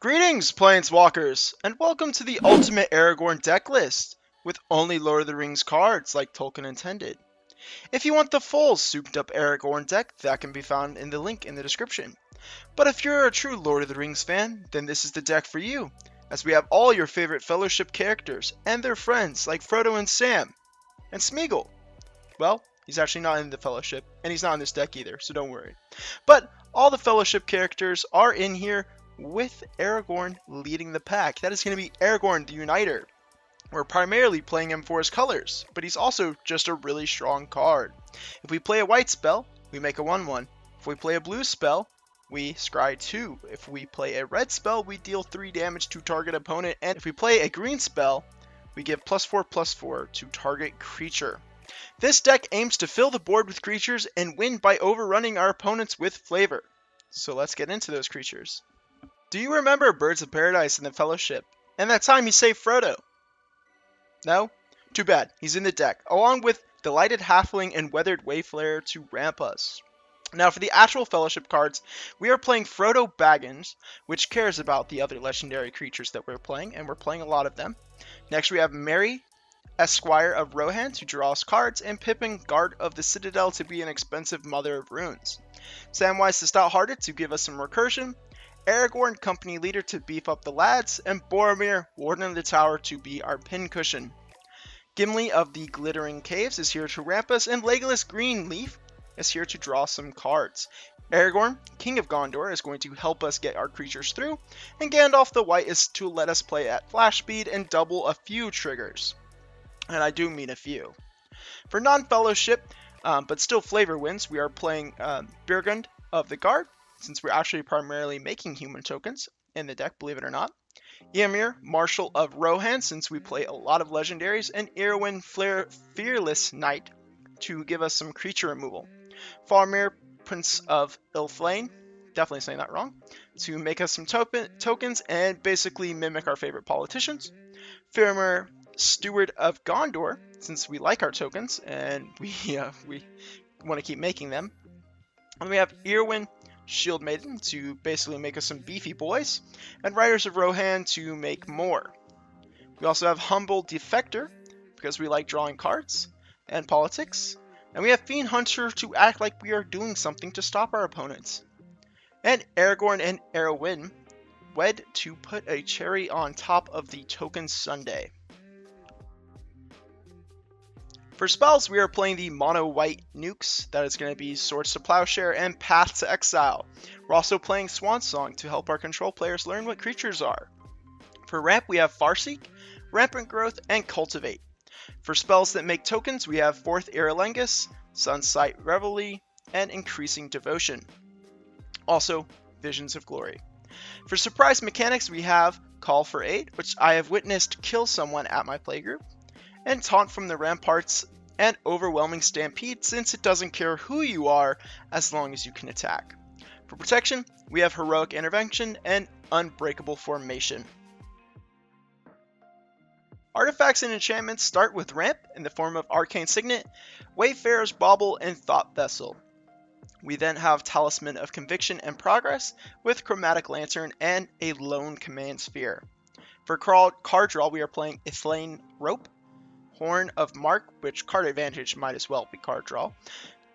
Greetings, Planeswalkers, and welcome to the ultimate Aragorn deck list, with only Lord of the Rings cards like Tolkien intended. If you want the full souped up Aragorn deck, that can be found in the link in the description. But if you're a true Lord of the Rings fan, then this is the deck for you, as we have all your favorite Fellowship characters and their friends like Frodo and Sam, and Smeagol. Well, he's actually not in the Fellowship, and he's not in this deck either, so don't worry. But all the Fellowship characters are in here with Aragorn leading the pack. That is going to be Aragorn the Uniter. We're primarily playing him for his colors, but he's also just a really strong card. If we play a white spell, we make a 1/1. If we play a blue spell, we scry 2. If we play a red spell, we deal 3 damage to target opponent. And if we play a green spell, we give +4/+4 to target creature. This deck aims to fill the board with creatures and win by overrunning our opponents with flavor. So let's get into those creatures. Do you remember Birds of Paradise in the Fellowship, and that time you saved Frodo? No? Too bad, he's in the deck, along with Delighted Halfling and Weathered Wayfarer to ramp us. Now for the actual Fellowship cards, we are playing Frodo Baggins, which cares about the other legendary creatures that we're playing, and we're playing a lot of them. Next we have Merry, Esquire of Rohan to draw us cards, and Pippin, Guard of the Citadel to be an expensive Mother of Runes. Samwise the Stout-Hearted to give us some recursion, Aragorn, Company Leader to beef up the lads, and Boromir, Warden of the Tower to be our pincushion. Gimli of the Glittering Caves is here to ramp us, and Legolas Greenleaf is here to draw some cards. Aragorn, King of Gondor, is going to help us get our creatures through, and Gandalf the White is to let us play at flash speed and double a few triggers. And I do mean a few. For non-Fellowship, but still flavor wins, we are playing Birgund of the Guard, since we're actually primarily making human tokens in the deck, believe it or not. Ymir, Marshal of Rohan, since we play a lot of legendaries, and Irwin, Fearless Knight, to give us some creature removal. Faramir, Prince of Ilflayn, definitely saying that wrong, to make us some tokens and basically mimic our favorite politicians. Faramir, Steward of Gondor, since we like our tokens and we want to keep making them. And we have Irwin, Shield Maiden to basically make us some beefy boys, and Riders of Rohan to make more. We also have Humble Defector, because we like drawing cards and politics, and we have Fiend Hunter to act like we are doing something to stop our opponents. And Aragorn and Arwen wed to put a cherry on top of the token sundae. For spells, we are playing the mono white nukes, that is going to be Swords to Plowshare and Path to Exile. We're also playing Swan Song to help our control players learn what creatures are. For ramp, we have Farseek, Rampant Growth, and Cultivate. For spells that make tokens, we have Fourth Iralengus, Sunsight Reveille, and Increasing Devotion. Also, Visions of Glory. For surprise mechanics, we have Call for Aid, which I have witnessed kill someone at my playgroup, and Taunt from the Ramparts, and Overwhelming Stampede, since it doesn't care who you are as long as you can attack. For protection, we have Heroic Intervention and Unbreakable Formation. Artifacts and enchantments start with ramp in the form of Arcane Signet, Wayfarer's Bauble, and Thought Vessel. We then have Talisman of Conviction and Progress with Chromatic Lantern and a Lone Command Sphere. For card draw, we are playing Ithilien Rope, Horn of Mark, which card advantage might as well be card draw.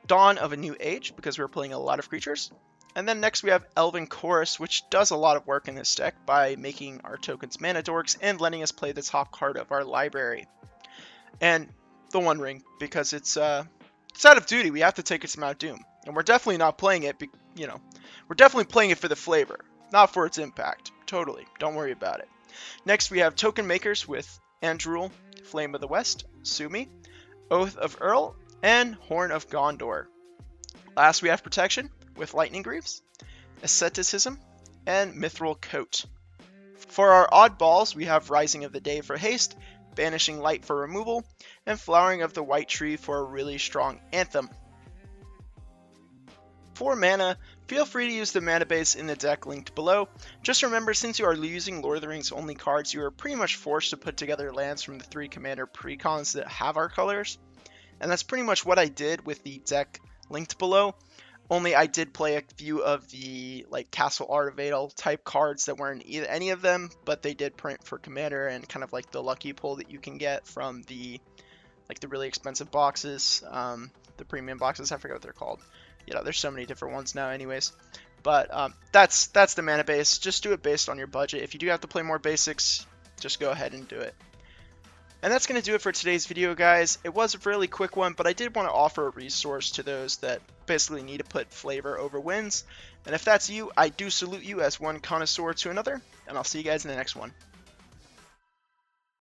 Dawn of a New Age, because we're playing a lot of creatures. And then next we have Elven Chorus, which does a lot of work in this deck by making our tokens mana dorks and letting us play the top card of our library. And the One Ring, because it's out of duty, we have to take it to Mount Doom. And we're definitely not playing it, we're definitely playing it for the flavor, not for its impact. Totally, don't worry about it. Next we have Token Makers with Andrul, Flame of the West, Sumi, Oath of Earl, and Horn of Gondor. Last we have Protection with Lightning Greaves, Asceticism, and Mithril Coat. For our oddballs, we have Rising of the Day for haste, Banishing Light for removal, and Flowering of the White Tree for a really strong anthem. For mana, feel free to use the mana base in the deck linked below. Just remember, since you are using Lord of the Rings only cards, you are pretty much forced to put together lands from the 3 commander precons that have our colors. And that's pretty much what I did with the deck linked below. Only I did play a few of the like Castle Artevedal type cards that weren't either any of them, but they did print for Commander and kind of like the lucky pull that you can get from the like the really expensive boxes, the premium boxes. I forget what they're called. You know, there's so many different ones now, anyways. But that's the mana base. Just do it based on your budget. If you do have to play more basics, just go ahead and do it. And that's going to do it for today's video, guys. It was a really quick one, but I did want to offer a resource to those that basically need to put flavor over wins. And if that's you, I do salute you as one connoisseur to another, and I'll see you guys in the next one.